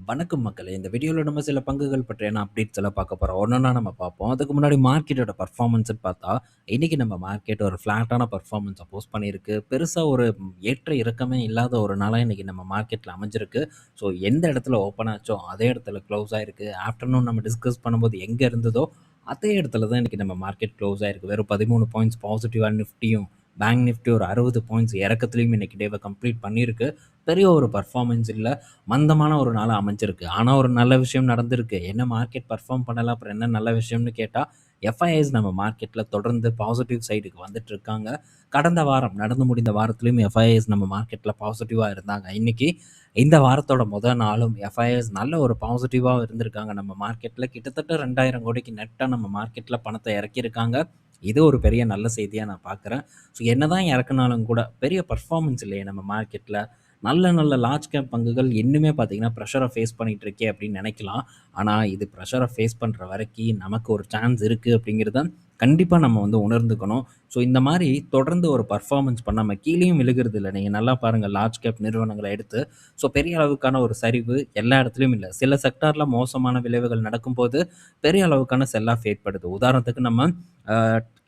வணக்கம் மக்களே! இந்த வீடியோல நம்ம சில பங்குகள் பற்றியான அப்டேட்ஸ் எல்லாம் பார்க்க போறோம். ஒன்னொன்னா நம்ம பார்ப்போம். அதுக்கு முன்னாடி மார்க்கெட்டோட பெர்ஃபார்மன்ஸ்ன்னு பார்த்தா, இன்னைக்கு நம்ம மார்க்கெட் ஒரு ஃப்ளாட்டான பெர்ஃபார்மன்ஸ போஸ்ட் பண்ணியிருக்கு. பெருசா ஒரு ஏற்ற இறக்கமே இல்லாத ஒரு நாளா இன்னைக்கு நம்ம மார்க்கெட்ல அமைஞ்சிருக்கு. ஸோ எந்த இடத்துல ஓப்பன் ஆச்சோ, அதே இடத்துல க்ளோஸ் ஆயிருக்கு. ஆஃப்டர்நூன் நம்ம டிஸ்கஸ் பண்ணும்போது எங்க இருந்ததோ, அதே இடத்துல தான் இன்னைக்கு நம்ம மார்க்கெட் க்ளோஸ் ஆயிருக்கு. வெறும் 13 பாயிண்ட்ஸ் பாசிட்டிவா நிஃப்டியும், பேங்க் நிஃப்டி ஒரு 60 பாயிண்ட்ஸ் இறக்கத்திலயும் இன்னைக்கு டேவ கம்ப்ளீட் பண்ணியிருக்கு. பெரிய ஒரு பெர்ஃபார்மன்ஸ் இல்ல. மந்தமான ஒரு நாளா அமைஞ்சிருக்கு. ஆனா, ஒரு நல்ல விஷயம் நடந்திருக்கு. என்ன மார்க்கெட் பெர்ஃபார்ம் பண்ணல, அப்புறம் என்ன நல்ல விஷயம்னு கேட்டா, எஃப்ஐஐஸ் நம்ம மார்க்கெட்ல தொடர்ந்து பாசிட்டிவ் சைடுக்கு வந்துட்டு இருக்காங்க. கடந்த வாரம் நடந்து முடிந்த வாரத்திலயும் எஃப்ஐஐஸ் நம்ம மார்க்கெட்ல பாசிட்டிவா இருந்தாங்க. இன்னைக்கு இந்த வாரத்தோட நாளும் எஃப்ஐஐஸ் நல்ல ஒரு பாசிட்டிவா இருந்திருக்காங்க. நம்ம மார்க்கெட்ல கிட்டத்தட்ட 2000 கோடிக்கு நெட்டா நம்ம மார்க்கெட்ல பணத்த இறக்கியிருக்காங்க. இது ஒரு பெரிய நல்ல செய்தியா நான் பார்க்குறேன். ஸோ என்னதான் இறக்குனாலும் கூட பெரிய பெர்ஃபார்மன்ஸ் இல்லையே நம்ம மார்க்கெட்ல. நல்ல நல்ல லார்ஜ் கேப் பங்குகள் இன்னுமே பார்த்தீங்கன்னா, பிரஷர ஃபேஸ் பண்ணிட்டு இருக்கே அப்படின்னு நினைக்கலாம். ஆனா, இது பிரஷர ஃபேஸ் பண்ற வரைக்கி நமக்கு ஒரு சான்ஸ் இருக்கு அப்படிங்கிறத கண்டிப்பா நம்ம வந்து உணர்ந்துக்கணும். ஸோ இந்த மாரி தொடர்ந்து ஒரு பெர்ஃபார்மன்ஸ் பண்ணாம கீழயும் விழுகுறது இல்ல. நீங்க நல்லா பாருங்க லார்ஜ் கேப் நிறுவனங்கள எடுத்து. ஸோ பெரிய அளவுக்கான ஒரு சரிவு எல்லா இடத்துலயும் இல்ல. சில செக்டார்ல மோசமான விளைவுகள் நடக்கும்போது, பெரிய அளவுக்கான செல் ஆஃப் ஏற்படுது. உதாரணத்துக்கு நம்ம அ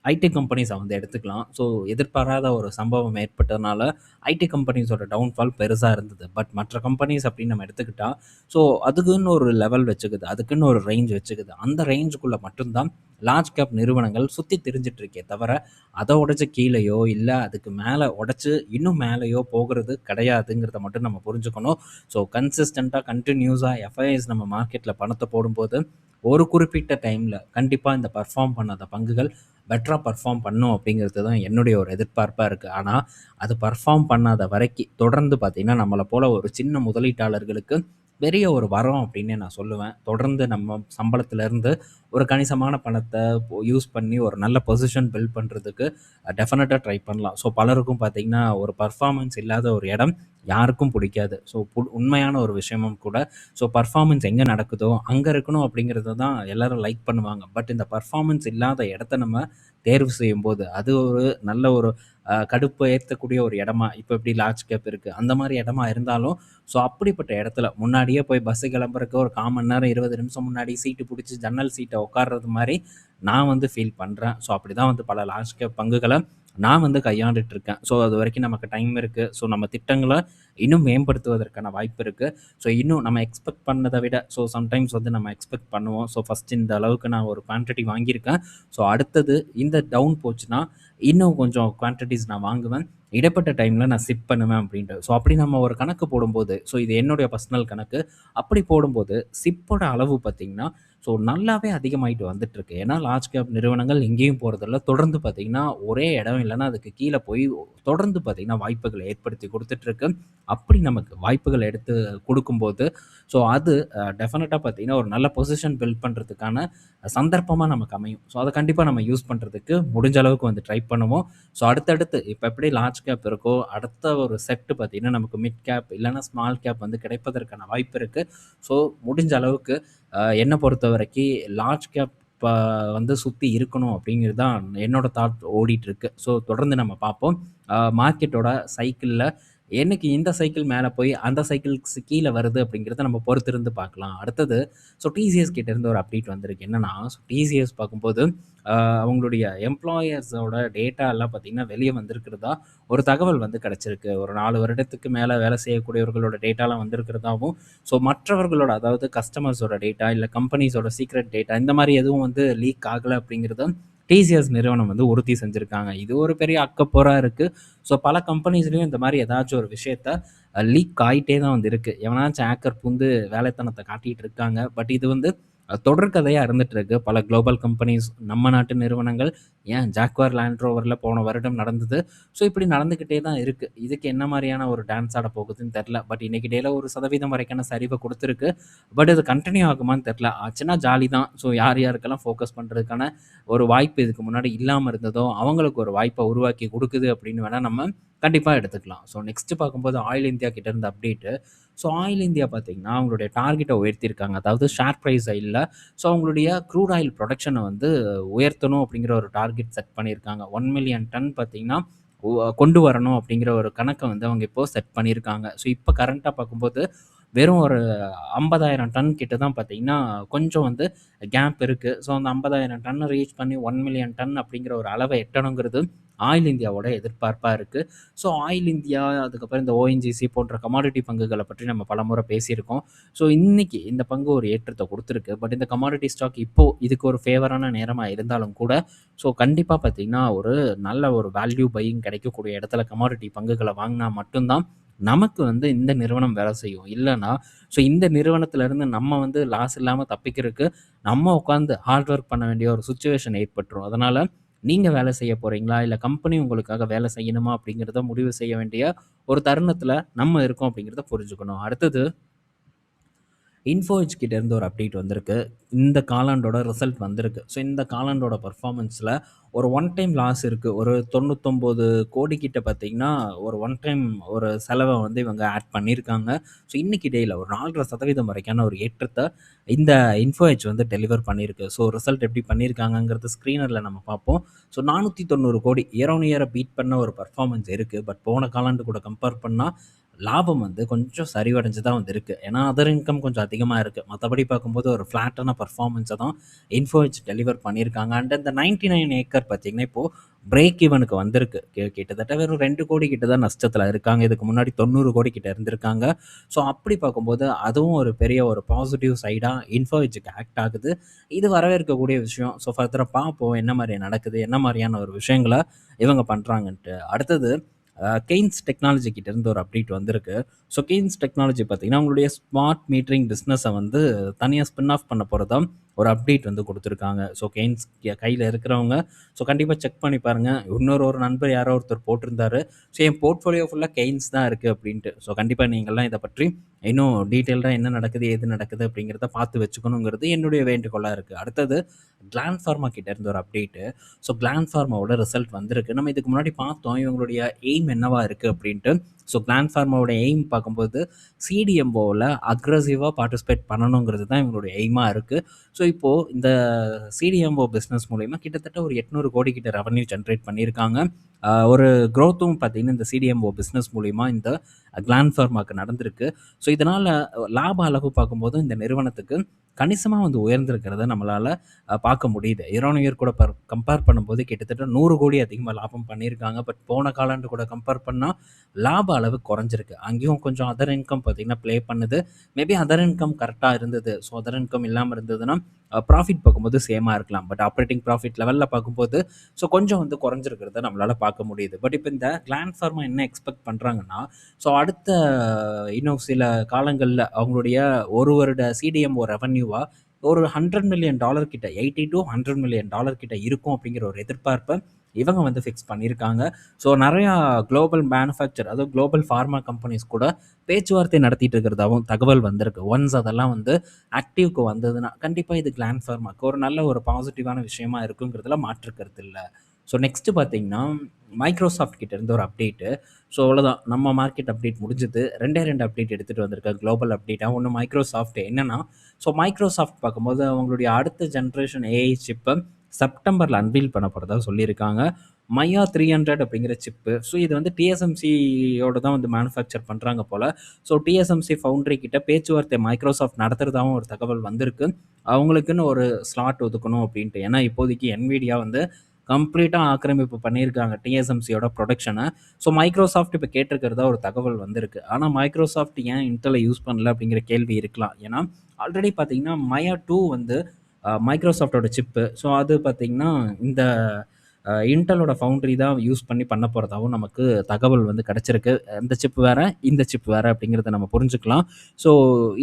ஐடி கம்பெனிஸ வந்து எடுத்துக்கலாம். ஸோ எதிர்பாராத ஒரு சம்பவம் ஏற்பட்டதுனால ஐடி கம்பெனிஸோட டவுன்ஃபால் பெருசா இருந்தது. பட் மற்ற கம்பெனிஸ் அப்படின்னு நம்ம எடுத்துக்கிட்டா, ஸோ அதுக்குன்னு ஒரு லெவல் வச்சுக்குது. அதுக்குன்னு ஒரு ரேஞ்ச் வச்சுக்குது. அந்த ரேஞ்சுக்குள்ள மட்டும் தான் லார்ஜ் கேப் நிறுவனங்கள் சுத்தி திரிஞ்சுட்டு இருக்கே தவிர, அத உடைச்சு கீழயோ, இல்ல அதுக்கு மேல உடைச்சு இன்னும் மேலயோ போகுறது கிடையாதுங்கிறத மட்டும் நம்ம புரிஞ்சுக்கணும். ஸோ கன்சிஸ்டன்ட்டா, கன்டினியூஸா எஃப்ஐஐஸ் நம்ம மார்க்கெட்ல பணத்த போடும்போது, ஒரு குறிப்பிட்ட டைம்ல கண்டிப்பா இந்த பெர்ஃபார்ம் பண்ணாத பங்குகள் பெட்டரா பெர்ஃபார்ம் பண்ணும் அப்படிங்கிறது தான் என்னுடைய ஒரு எதிர்பார்ப்பா இருக்கு. ஆனா, அது பெர்ஃபார்ம் பண்ணாத வரைக்கி தொடர்ந்து பார்த்தீங்கன்னா, நம்மள போல ஒரு சின்ன முதலீட்டாளர்களுக்கு பெரிய ஒரு வரம் அப்டின்னே நான் சொல்லுவேன். தொடர்ந்து நம்ம சம்பளத்திலருந்து ஒரு கணிசமான பணத்த யூஸ் பண்ணி ஒரு நல்ல பொசிஷன் பில்ட் பண்றதுக்கு டெஃபினட்டா ட்ரை பண்ணலாம். ஸோ பலருக்கும் பார்த்தீங்கன்னா, ஒரு பெர்ஃபார்மன்ஸ் இல்லாத ஒரு இடம் யாருக்கும் புடிக்காது. ஸோ உண்மையான ஒரு விஷயமும் கூட. ஸோ பெர்ஃபார்மன்ஸ் எங்க நடக்குதோ, அங்க இருக்கணும் அப்படிங்கிறத தான் எல்லாரும் லைக் பண்ணுவாங்க. பட் இந்த பெர்ஃபார்மன்ஸ் இல்லாத இடத்த நம்ம தேர்வு செய்யும்போது, அது ஒரு நல்ல ஒரு கடுப்பு ஏத்தக்கூடிய ஒரு இடமா, இப்ப எப்படி லார்ஜ் கேப் இருக்கு. அந்த மாரி இடமா இருந்தாலும், ஸோ அப்படிப்பட்ட இடத்துல முன்னாடியே போய் பஸ் கிளம்புறக்கு ஒரு 1/4 மணி நேரம், 20 நிமிஷம் முன்னாடி சீட்டு புடிச்சு ஜன்னல் சீட்ட உட்கார்றது மாரி நான் வந்து ஃபீல் பண்றேன். ஸோ அப்படிதான் வந்து பல லார்ஜ் கேப் பங்குகள நான் வந்து கையாண்டுட்டு இருக்கேன். ஸோ அதுவரைக்கும் நமக்கு டைம் இருக்கு. ஸோ நம்ம திட்டங்கள இன்னும் மேம்படுத்துவதற்கான வாய்ப்பு இருக்கு. ஸோ இன்னும் நம்ம எக்ஸ்பெக்ட் பண்ணத விட ஸோ சம்டைம்ஸ் வந்து நம்ம எக்ஸ்பெக்ட் பண்ணுவோம். ஸோ ஃபர்ஸ்ட் இந்த அளவுக்கு நான் ஒரு குவான்டிட்டி வாங்கியிருக்கேன். ஸோ அடுத்தது இந்த டவுன் போச்சுன்னா, இன்னும் கொஞ்சம் குவான்டிட்டீஸ் நான் வாங்குவேன். இடைப்பட்ட டைம்ல நான் சிப் பண்ணுவேன் அப்படின்ட்டு. ஸோ அப்படி நம்ம ஒரு கணக்கு போடும்போது, ஸோ இது என்னுடைய பர்சனல் கணக்கு. அப்படி போடும்போது சிப்போட அளவு பார்த்தீங்கன்னா, ஸோ நல்லாவே அதிகமாயிட்டு வந்துட்டுருக்கு. ஏன்னா லார்ஜ் கேப் நிறுவனங்கள் எங்கேயும் போறதில்ல. தொடர்ந்து பார்த்தீங்கன்னா, ஒரே இடம் இல்லன்னா அதுக்கு கீழ போய் தொடர்ந்து பார்த்தீங்கன்னா, வாய்ப்புகள ஏற்படுத்தி குடுத்துட்டுருக்கு. அப்படி நமக்கு வாய்ப்புகள் எடுத்து குடுக்கும்போது, ஸோ அது டெஃபினட்டா பார்த்தீங்கன்னா, ஒரு நல்ல பொசிஷன் பில்ட் பண்றதுக்கான சந்தர்ப்பமா நமக்கு அமையும். ஸோ அத கண்டிப்பா நம்ம யூஸ் பண்றதுக்கு முடிஞ்ச அளவுக்கு வந்து ட்ரை பண்ணுவோம். ஸோ அடுத்தடுத்து இப்ப எப்படி லார்ஜ் கேப் இருக்கோ, அடுத்த ஒரு செட் பார்த்தீங்கன்னா, நமக்கு மிட் கேப் இல்லன்னா ஸ்மால் கேப் வந்து கிடைப்பதற்கான வாய்ப்பு இருக்கு. ஸோ முடிஞ்ச அளவுக்கு என்ன பொறுத்தவரைக்கி லார்ஜ் கேப் வந்து சுத்தி இருக்கணும் அப்படிங்கிறது தான் என்னோட தாட் ஓடிட்டுருக்கு. ஸோ தொடர்ந்து நம்ம பார்ப்போம். மார்க்கெட்டோட சைக்கிள்ல என்னைக்கு இந்த சைக்கிள் மேல போய் அந்த சைக்கிள்ஸ் கீழ வருது அப்படிங்கிறத நம்ம பொறுத்திருந்து பார்க்கலாம். அடுத்தது ஸோ டிசிஎஸ் கிட்ட இருந்து ஒரு அப்டேட் வந்திருக்கு. என்னன்னா, ஸோ டிசிஎஸ் பார்க்கும்போது அவங்களுடைய எம்ப்ளாயர்ஸோட டேட்டா எல்லாம் பார்த்தீங்கன்னா, வெளிய வந்திருக்கிறதா ஒரு தகவல் வந்து கிடைச்சிருக்கு. ஒரு 4 வருடத்துக்கு மேல வேலை செய்யக்கூடியவர்களோட டேட்டாலாம் வந்திருக்கிறதாவும், ஸோ மற்றவர்களோட அதாவது கஸ்டமர்ஸோட டேட்டா, இல்ல கம்பெனிஸோட சீக்ரெட் டேட்டா இந்த மாரி எதுவும் வந்து லீக் ஆகல அப்படிங்கிறத டிசிஎஸ் நிறுவனம் வந்து உறுதி செஞ்சிருக்காங்க. இது ஒரு பெரிய அக்கப்போரா இருக்கு. ஸோ பல கம்பெனிஸ்லயும் இந்த மாரி ஏதாச்சும் ஒரு விஷயத்த லீக் ஆயிட்டே தான் வந்து இருக்கு. எவனாச்சும் ஹேக்கர் புகுந்து வேலைத்தனத்த காட்டிட்டு இருக்காங்க. பட் இது வந்து தொடர்கதையா இருந்துட்டு இருக்கு. பல குளோபல் கம்பெனிஸ், நம்ம நாட்டு நிறுவனங்கள், ஏன் ஜாக்வார் லேண்ட் ரோவர்ல போன வருடம் நடந்தது. ஸோ இப்படி நடந்துக்கிட்டே தான் இருக்கு. இதுக்கு என்ன மாரியான ஒரு டான்ஸ் ஆட போகுதுன்னு தெரியல. பட் இன்னைக்கு டேல ஒரு சதவீதம் வரைக்கான சரிவ குடுத்திருக்கு. பட் இது கன்டின்யூ ஆகுமான்னு தெரியல. ஆச்சுன்னா ஜாலி தான். ஸோ யார் யாருக்கெல்லாம் ஃபோக்கஸ் பண்றதுக்கான ஒரு வாய்ப்பு இதுக்கு முன்னாடி இல்லாம இருந்ததோ, அவங்களுக்கு ஒரு வாய்ப்ப உருவாக்கி குடுக்குது அப்படின்னு வேணா நம்ம கண்டிப்பா எடுத்துக்கலாம். ஸோ நெக்ஸ்ட் பார்க்கும்போது ஆயில் இந்தியா கிட்ட இருந்து அப்டேட்டு. ஸோ ஆயில் இந்தியா பார்த்தீங்கன்னா, அவங்களுடைய டார்கெட்ட உயர்த்தியிருக்காங்க. அதாவது ஷேர் பிரைஸ் இல்ல. ஸோ அவங்களுடைய க்ரூட் ஆயில் புரொடக்ஷன வந்து உயர்த்தணும் அப்படிங்கிற ஒரு டார்கெட் செட் பண்ணியிருக்காங்க. 1,000,000 டன் பார்த்தீங்கன்னா, கொண்டு வரணும் அப்படிங்கிற ஒரு கணக்க வந்து அவங்க இப்போ செட் பண்ணியிருக்காங்க. ஸோ இப்ப கரண்ட்டா பார்க்கும்போது வெறும் ஒரு 50,000 டன் கிட்ட தான் பார்த்தீங்கன்னா, கொஞ்சம் வந்து கேப் இருக்கு. ஸோ அந்த 50,000 டன்ன ரீச் பண்ணி 1,000,000 டன் அப்படிங்கிற ஒரு அளவை எட்டணுங்கிறது ஆயில் இந்தியாவோட எதிர்பார்ப்பா இருக்கு. ஸோ ஆயில் இந்தியா, அதுக்கப்புறம் இந்த ஓஎன்ஜிசி போன்ற கமாடிட்டி பங்குகள பற்றி நம்ம பலமுறை பேசியிருக்கோம். ஸோ இன்னைக்கு இந்த பங்கு ஒரு ஏற்றத்த குடுத்துருக்கு. பட் இந்த கமாடிட்டி ஸ்டாக் இப்போ இதுக்கு ஒரு ஃபேவரான நேரமா இருந்தாலும் கூட, ஸோ கண்டிப்பா பார்த்தீங்கன்னா, ஒரு நல்ல ஒரு வேல்யூ பையிங் கிடைக்கக்கூடிய இடத்துல கமாடிட்டி பங்குகள வாங்குனா மட்டும் தான் நமக்கு வந்து இந்த நிறுவனம் வேலை செய்யும். இல்லன்னா, ஸோ இந்த நிறுவனத்திலருந்து நம்ம வந்து லாஸ் இல்லாம தப்பிக்கிறதுக்கு நம்ம உட்காந்து ஹார்ட் ஒர்க் பண்ண வேண்டிய ஒரு சிச்சுவேஷன் ஏற்பட்டுரும். அதனால நீங்க வேலை செய்ய போறீங்களா? இல்ல கம்பெனி உங்களுக்காக வேலை செய்யணுமா? அப்படிங்கிறத முடிவு செய்ய வேண்டிய ஒரு தருணத்தில நம்ம இருக்கோம் அப்படிங்கிறத புரிஞ்சுக்கணும். அடுத்தது இன்ஃபோ எட்ஜ் கிட்ட இருந்து ஒரு அப்டேட் வந்திருக்கு. இந்த காலாண்டோட ரிசல்ட் வந்திருக்கு. ஸோ இந்த காலாண்டோட பெர்ஃபார்மன்ஸ்ல ஒரு ஒன் டைம் லாஸ் இருக்கு. ஒரு 99,00,00,000 கிட்ட பார்த்தீங்கன்னா, ஒரு ஒன் டைம் ஒரு செலவ வந்து இவங்க ஆட் பண்ணியிருக்காங்க. ஸோ இன்னைக்கு டேல ஒரு 4.5% வரைக்கான ஒரு ஏற்றத்த இந்த இன்ஃபோ எட்ஜ் வந்து டெலிவர் பண்ணியிருக்கு. ஸோ ரிசல்ட் எப்படி பண்ணியிருக்காங்கங்கிறது ஸ்க்ரீனர்ல நம்ம பார்ப்போம். ஸோ 490,00,00,000 இயர் ஆன் இயர பீட் பண்ண ஒரு பெர்ஃபார்மன்ஸ் இருக்கு. பட் போன காலாண்டு கூட கம்பேர் பண்ணா லாபம் வந்து கொஞ்சம் சரிவடைஞ்சு தான் வந்து இருக்கு. ஏன்னா, அதர் இன்கம் கொஞ்சம் அதிகமா இருக்கு. மத்தபடி பார்க்கும்போது ஒரு ஃப்ளாட்டான பெர்ஃபார்மன்ஸ தான் இன்ஃபோ எட்ஜ் டெலிவர் பண்ணியிருக்காங்க. அண்ட் இந்த 99 ஏக்கர் பார்த்தீங்கன்னா, இப்போ பிரேக் ஈவனுக்கு வந்திருக்கு. கிட்டத்தட்ட வெறும் 2,00,00,000 கிட்ட தான் நஷ்டத்துல இருக்காங்க. இதுக்கு முன்னாடி 90,00,00,000 கிட்ட இருந்திருக்காங்க. ஸோ அப்படி பார்க்கும்போது அதுவும் ஒரு பெரிய ஒரு பாசிட்டிவ் சைடா இன்ஃபோ எட்ஜ்க்கு ஆக்ட் ஆகுது. இது வரவேற்கக்கூடிய விஷயம். ஸோ ஃபர்தரா பார்ப்போம் என்ன மாரி நடக்குது, என்ன மாரியான ஒரு விஷயங்கள இவங்க பண்றாங்கன்ட்டு. அடுத்தது கெய்ன்ஸ் டெக்னாலஜி கிட்ட இருந்து ஒரு அப்டேட் வந்திருக்கு. ஸோ கெய்ன்ஸ் டெக்னாலஜி பார்த்தீங்கன்னா, உங்களுடைய ஸ்மார்ட் மீட்டரிங் பிஸ்னஸை வந்து தனியாக ஸ்பின் ஆஃப் பண்ண போகிறதா ஒரு அப்டேட் வந்து கொடுத்துருக்காங்க. ஸோ கெய்ன்ஸ் கையில் இருக்கிறவங்க ஸோ கண்டிப்பாக செக் பண்ணி பாருங்கள். ஒரு நண்பர் யாரோ ஒருத்தர் போட்டிருந்தாரு. ஸோ என் போர்ட்ஃபோலியோ ஃபுல்லாக கெய்ன்ஸ் தான் இருக்குது அப்படின்ட்டு. ஸோ கண்டிப்பாக நீங்கள்லாம் இதை பற்றி இன்னும் டீட்டெயில்டாக என்ன நடக்குது, ஏது நடக்குது அப்படிங்கிறத பார்த்து வச்சுக்கணுங்கிறது என்னுடைய வேண்டுகோளாக இருக்குது. அடுத்தது கிளாண்ட் ஃபார்மா கிட்ட இருந்து ஒரு அப்டேட்டு. ஸோ கிளாண்ட் ஃபார்மாவோட ரிசல்ட் வந்திருக்கு. நம்ம இதுக்கு முன்னாடி பார்த்தோம் இவங்களுடைய எய்ம் என்னவா இருக்குது அப்படின்ட்டு. ஸோ கிளாண்ட் ஃபார்மாவோட எய்ம் பார்க்கும்போது சிடிஎம்ஓவில் அக்ரெசிவாக பார்ட்டிசிபேட் பண்ணணுங்கிறது தான் இவங்களுடைய எய்மாக இருக்குது. ஸோ இப்போது இந்த சிடிஎம்ஓ பிஸ்னஸ் மூலயமா கிட்டத்தட்ட ஒரு 800,00,00,000 கிட்ட ரெவன்யூ ஜென்ரேட் பண்ணியிருக்காங்க. ஒரு க்ரோத்தும் பார்த்தீங்கன்னா இந்த சிடிஎம்ஓ பிஸ்னஸ் மூலிமா இந்த கிளாண்ட் ஃபார்மாக்கு நடந்திருக்கு. ஸோ இதனால் லாப அளவு பார்க்கும்போது இந்த நிறுவனத்துக்கு கணிசமாக வந்து உயர்ந்திருக்கிறத நம்மளால் பார்க்க முடியுது. இயர் ஆன் இயர் கூட கம்பேர் பண்ணும்போது கிட்டத்தட்ட 100,00,00,000 அதிகமாக லாபம் பண்ணியிருக்காங்க. பட் போன காலாண்டு கூட கம்பேர் பண்ணால் லாப அளவு குறைஞ்சிருக்கு. அங்கேயும் கொஞ்சம் அதர் இன்கம் பார்த்தீங்கன்னா ப்ளே பண்ணுது. மேபி அதர் இன்கம் கரெக்டாக இருந்தது. ஸோ அதர் இன்கம் இல்லாமல் இருந்ததுன்னா ப்ராஃபிட் பார்க்கும்போது சேமாக இருக்கலாம். பட் ஆப்ரேட்டிங் ப்ராஃபிட் லெவலில் பார்க்கும்போது ஸோ கொஞ்சம் வந்து குறைஞ்சிருக்கிறத நம்மளால் பார்க்க முடியுது. பட் இப்போ இந்த கிளாண்ட் ஃபார்மா என்ன எக்ஸ்பெக்ட் பண்ணுறாங்கன்னா, ஸோ அடுத்த இன்னும் சில காலங்களில் அவங்களுடைய ஒரு வருட சிடிஎம்ஓ ரெவன்யூவா ஒரு $100 மில்லியன் கிட்ட 80 to $100 மில்லியன் கிட்ட இருக்கும் அப்படிங்கிற ஒரு எதிர்பார்ப்பை இவங்க வந்து ஃபிக்ஸ் பண்ணியிருக்காங்க. ஸோ நிறையா குளோபல் மேனுஃபேக்சர் அதாவது குளோபல் ஃபார்மா கம்பெனிஸ் கூட பேச்சுவார்த்தை நடத்திட்டு இருக்கிறதாவும் தகவல் வந்திருக்கு. ஒன்ஸ் அதெல்லாம் வந்து ஆக்டிவ்க்கு வந்ததுன்னா கண்டிப்பாக இது கிளாண்ட் ஃபார்மாக்கு ஒரு நல்ல ஒரு பாசிட்டிவான விஷயமா இருக்குங்கிறதுல மாற்று கருத்து இல்லை. ஸோ நெக்ஸ்ட்டு பார்த்தீங்கன்னா மைக்ரோசாஃப்ட் கிட்ட இருந்து ஒரு அப்டேட்டு. ஸோ அவ்வளோதான் நம்ம மார்க்கெட் அப்டேட் முடிஞ்சது. 2 அப்டேட் எடுத்துகிட்டு வந்திருக்கேன் குளோபல் அப்டேட்டாக. ஒன்று மைக்ரோசாஃப்ட் என்னென்னா, ஸோ மைக்ரோசாஃப்ட் பார்க்கும்போது அவங்களுடைய அடுத்த ஜென்ரேஷன் ஏஐ சிப்பை செப்டம்பரில் அன்வீல் பண்ண போகிறதா சொல்லியிருக்காங்க. மையா 300 அப்படிங்கிற சிப்பு. ஸோ இது வந்து டிஎஸ்எம்சியோட தான் வந்து மேனுஃபேக்சர் பண்ணுறாங்க போல். ஸோ டிஎஸ்எம்சி ஃபவுண்ட்ரி கிட்ட பேச்சுவார்த்தை மைக்ரோசாஃப்ட் நடத்துகிறதாகவும் ஒரு தகவல் வந்திருக்கு. அவங்களுக்குன்னு ஒரு ஸ்லாட் ஒதுக்கணும் அப்படின்ட்டு. ஏன்னா இப்போதைக்கு என்விடியா வந்து கம்ப்ளீட்டாக ஆக்கிரமிப்பு பண்ணியிருக்காங்க டிஎஸ்எம்சியோட ப்ரொடக்ஷனை. ஸோ மைக்ரோசாஃப்ட் இப்போ கேட்டிருக்கிறதா ஒரு தகவல் வந்திருக்கு. ஆனால் மைக்ரோசாஃப்ட் ஏன் இன்டெலை யூஸ் பண்ணல அப்படிங்கிற கேள்வி இருக்கலாம். ஏன்னா ஆல்ரெடி பார்த்தீங்கன்னா மயா 2 வந்து மைக்ரோசாஃப்டோட சிப்பு. ஸோ அது பார்த்தீங்கன்னா இந்த இன்டலோட ஃபவுண்ட்ரி தான் யூஸ் பண்ணி பண்ண போகிறதாவும் நமக்கு தகவல் வந்து கிடச்சிருக்கு. இந்த சிப் வேறு, இந்த சிப் வேறு அப்படிங்கிறத நம்ம புரிஞ்சுக்கலாம். ஸோ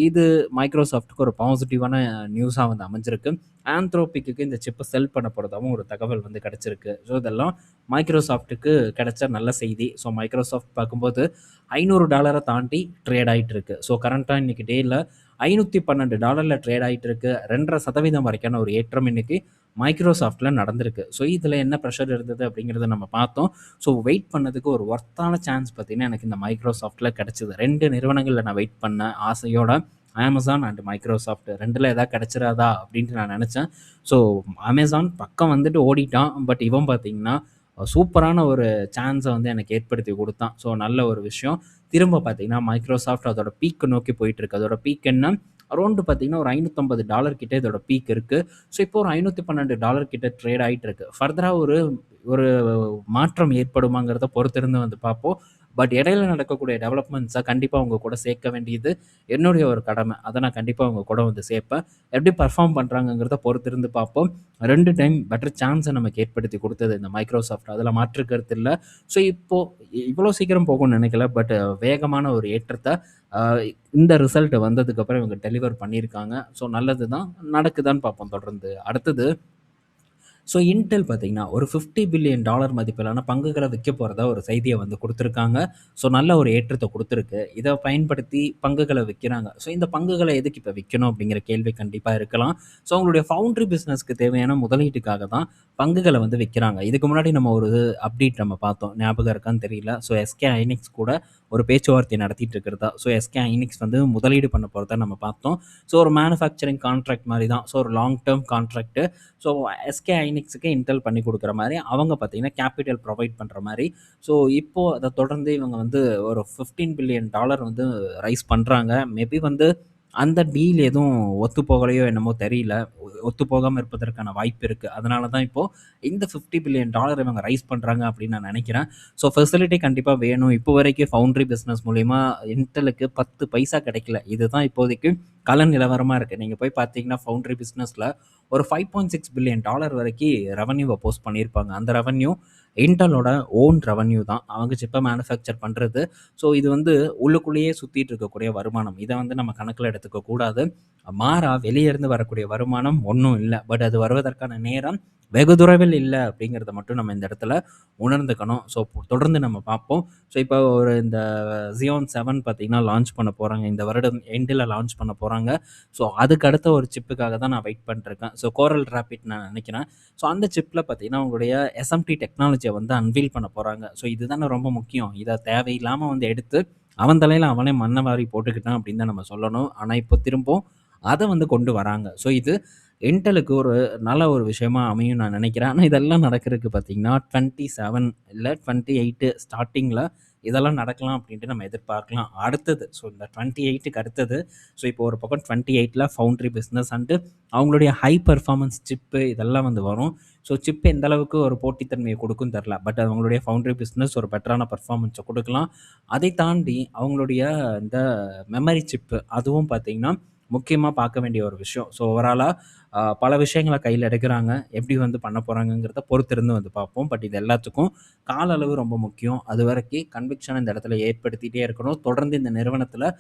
இது மைக்ரோசாஃப்ட்டுக்கு ஒரு பாசிட்டிவான நியூஸாக வந்து அமைஞ்சிருக்கு. ஆந்த்ரோபிக்கு இந்த சிப்பை செல் பண்ண போகிறதாவும் ஒரு தகவல் வந்து கிடச்சிருக்கு. ஸோ இதெல்லாம் மைக்ரோசாஃப்ட்டுக்கு கிடைச்ச நல்ல செய்தி. ஸோ மைக்ரோசாஃப்ட் பார்க்கும்போது $500 தாண்டி ட்ரேட் ஆகிட்டு இருக்கு. ஸோ கரண்ட்டாக இன்றைக்கி டேயில் $512 ட்ரேட் ஆகிட்டு இருக்கு. 2.5% வரைக்கான ஒரு ஏற்றம் இன்னைக்கு மைக்ரோசாஃப்ட்டில் நடந்திருக்கு. ஸோ இதில் என்ன ப்ரெஷர் இருந்தது அப்படிங்கிறத நம்ம பார்த்தோம். ஸோ வெயிட் பண்ணதுக்கு ஒரு ஒர்த்தான சான்ஸ் பார்த்தீங்கன்னா எனக்கு இந்த மைக்ரோசாஃப்ட்டில் கிடச்சிது. 2 நிறுவனங்களில் நான் வெயிட் பண்ணேன் ஆசையோட. அமேசான் அண்ட் மைக்ரோசாஃப்ட் 2ல் எதாவது கிடச்சிராதா அப்படின்ட்டு நான் நினச்சேன். ஸோ அமேசான் பக்கம் வந்துட்டு ஓடிட்டான். பட் இவன் பார்த்தீங்கன்னா சூப்பரான ஒரு சான்ஸை வந்து எனக்கு ஏற்படுத்தி கொடுத்தான். ஸோ நல்ல ஒரு விஷயம். திரும்ப பார்த்தீங்கன்னா, மைக்ரோசாஃப்ட் அதோட பீக்க நோக்கி போயிட்டுருக்கு. அதோட பீக் என்ன? அரவுண்ட் பார்த்தீங்கன்னா, ஒரு $550 கிட்ட இதோட பீக் இருக்கு. ஸோ, இப்போ ஒரு $512 கிட்ட ட்ரேட் ஆயிட்டு இருக்கு. ஃபர்தரா ஒரு ஒரு மாற்றம் ஏற்படுமாங்கிறத பொறுத்திருந்து வந்து பார்ப்போம். பட் இடையில நடக்கக்கூடிய டெவலப்மெண்ட்ஸ கண்டிப்பா உங்க கூட சேர்க்க வேண்டியது என்னுடைய ஒரு கடமை. அத நான் கண்டிப்பா உங்க கூட வந்து சேர்ப்பேன். எப்படி பெர்ஃபார்ம் பண்றாங்கங்கிறத பொறுத்திருந்து பார்ப்போம். 2 டைம் பெட்டர் சான்ஸ நமக்கு ஏற்படுத்தி குடுத்தது இந்த மைக்ரோசாஃப்ட். அதுல மாற்று கருத்து இல்ல. ஸோ, இப்போ இவ்வளோ சீக்கிரம் போகும்னு நினைக்கல. பட் வேகமான ஒரு ஏற்றத்த அ இந்த ரிசல்ட் வந்ததுக்கப்புறம் இவங்க டெலிவர் பண்ணியிருக்காங்க. ஸோ, நல்லது தான். நடக்குதான்னு பார்ப்போம் தொடர்ந்து. அடுத்தது ஸோ இன்டெல் பார்த்தீங்கன்னா, ஒரு $50 பில்லியன் மதிப்பிலான பங்குகள விக்க போறதா ஒரு செய்திய வந்து குடுத்துருக்காங்க. ஸோ நல்ல ஒரு ஏற்றத்த குடுத்துருக்கு. இத பயன்படுத்தி பங்குகள விக்கிறாங்க. ஸோ இந்த பங்குகள எதுக்கு இப்ப விக்கணும் அப்படிங்கிற கேள்வி கண்டிப்பா இருக்கலாம். ஸோ அவங்களுடைய ஃபவுண்டரி பிசினஸ்க்கு தேவையான முதலீட்டுக்காக தான் பங்குகள வந்து விக்கிறாங்க. இதுக்கு முன்னாடி நம்ம ஒரு அப்டேட் நம்ம பார்த்தோம். ஞாபகம் இருக்கான்னு தெரியல. ஸோ எஸ்கே ஹைனிக்ஸ் கூட ஒரு பேச்சுவார்த்தை நடத்திட்டு இருக்கிறதா. ஸோ எஸ்கே ஹைனிக்ஸ் வந்து முதலீடு பண்ண போறதா நம்ம பார்த்தோம். ஸோ ஒரு மேனுஃபேக்சரிங் கான்ட்ராக்ட் மாரி தான். ஸோ ஒரு long term contract. So SK ஹைனிக்ஸுக்கு இன்டெல் பண்ணி குடுக்குற மாரி, அவங்க பார்த்தீங்கன்னா கேப்பிட்டல் ப்ரொவைட் பண்ற மாரி. ஸோ இப்போ அத தொடர்ந்து இவங்க வந்து ஒரு $15 பில்லியன் வந்து ரைஸ் பண்றாங்க. மேபி வந்து அந்த டீல் எதுவும் ஒத்து போகலையோ என்னமோ தெரியல. ஒத்து போகாம இருப்பதற்கான வாய்ப்பு இருக்கு. அதனால தான் இப்போ இந்த $50 பில்லியன் இவங்க ரைஸ் பண்றாங்க அப்படின்னு நான் நெனைக்கிறேன். ஸோ ஃபெசிலிட்டி கண்டிப்பா வேணும். இப்போ வரைக்கும் ஃபவுண்டரி பிசினஸ் மூலியமா இன்டெலுக்கு 10 பைசா கிடைக்கல. இதுதான் இப்போதைக்கு கள நிலவரமா இருக்கு. நீங்க போய் பார்த்தீங்கன்னா ஃபவுண்டரி பிசினஸ்ல ஒரு $5.6 பில்லியன் வரைக்கும் ரெவென்யூவ போஸ்ட் பண்ணியிருப்பாங்க. அந்த ரெவென்யூ இன்டெலோட ஓன் ரெவென்யூ தான். அவங்க சிப்ப மேனுஃபேக்சர் பண்றது. ஸோ இது வந்து உள்ளுக்குள்ளேயே சுத்திட்டு இருக்கக்கூடிய வருமானம். இத வந்து நம்ம கணக்குல எடுத்துக்க கூடாது. மாறா வெளிய இருந்து வரக்கூடிய வருமானம் ஒண்ணும் இல்ல. பட் அது வருவதற்கான நேரம் வெகு தொலைவில் இல்ல அப்படிங்கிறத மட்டும் நம்ம இந்த இடத்துல உணர்ந்துக்கணும். ஸோ தொடர்ந்து நம்ம பார்ப்போம். ஸோ இப்போ ஒரு இந்த Xeon 7 பார்த்தீங்கன்னா லான்ச் பண்ண போறாங்க. இந்த வருடம் எண்டுல லான்ச் பண்ண போறாங்க. ஸோ அதுக்கு அடுத்த ஒரு சிப்புக்காக தான் நான் வெயிட் பண்ணிட்டுருக்கேன். ஸோ கோரல் ராபிட் நான் நினைக்கிறேன். ஸோ அந்த சிப்ல பார்த்தீங்கன்னா, உங்களுடைய எஸ்எம்டி டெக்னாலஜிய வந்து அன்வீல் பண்ண போறாங்க. ஸோ இதுதானே ரொம்ப முக்கியம். இத தேவையில்லாம வந்து எடுத்து அவன் தலையில அவனே மண்ண வாரி போட்டுக்கிட்டான் அப்படின்னு தான் நம்ம சொல்லணும். ஆனா இப்போ திரும்பவும் அத வந்து கொண்டு வராங்க. ஸோ இது இன்டெலுக்கு ஒரு நல்ல ஒரு விஷயமா அமையும்னு நான் நினைக்கிறேன். ஆனா இதெல்லாம் நடக்கிறதுக்கு பார்த்தீங்கன்னா, 27 இல்ல 28 ஸ்டார்ட்டிங்ல இதெல்லாம் நடக்கலாம் அப்படின்ட்டு நம்ம எதிர்பார்க்கலாம். அடுத்தது ஸோ இந்த 28க்கு அடுத்தது ஸோ இப்போ ஒரு பக்கம் 28ல ஃபவுண்டரி பிசினஸ் அண்ட் அவங்களுடைய ஹை பெர்ஃபார்மன்ஸ் சிப்பு இதெல்லாம் வந்து வரும். ஸோ சிப் எந்த அளவுக்கு ஒரு போட்டித்தன்மையை கொடுக்கும்னு தெரில. பட் அவங்களுடைய ஃபவுண்டரி பிசினஸ் ஒரு பெட்டரான பெர்ஃபார்மன்ஸை கொடுக்கலாம். அதை தாண்டி அவங்களுடைய இந்த மெமரி சிப்பு அதுவும் பார்த்தீங்கன்னா முக்கியமா பார்க்க வேண்டிய ஒரு விஷயம். ஸோ ஓவராலா பல விஷயங்கள கையில எடுக்குறாங்க. எப்படி வந்து பண்ண போறாங்கங்கிறத பொறுத்திருந்து வந்து பார்ப்போம். பட் இது எல்லாத்துக்கும் கால அளவு ரொம்ப முக்கியம். அதுவரைக்கும் கன்விக்ஷன இந்த இடத்துல ஏற்படுத்திட்டே இருக்கணும். தொடர்ந்து இந்த நிறுவனத்தில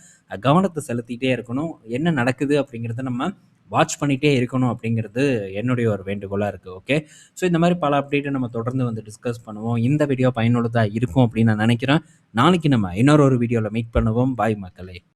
கவனத்த செலுத்திட்டே இருக்கணும். என்ன நடக்குது அப்படிங்கிறத நம்ம வாட்ச் பண்ணிட்டே இருக்கணும் அப்படிங்கிறது என்னுடைய ஒரு வேண்டுகோளா இருக்கு. ஓகே. ஸோ இந்த மாரி பல அப்டேட்ட நம்ம தொடர்ந்து வந்து டிஸ்கஸ் பண்ணுவோம். இந்த வீடியோ பயனுள்ளதா இருக்கும் அப்படின்னு நான் நினைக்கிறேன். நாளைக்கு நம்ம இன்னொரு ஒரு வீடியோல மீட் பண்ணுவோம். பாய் மக்களே!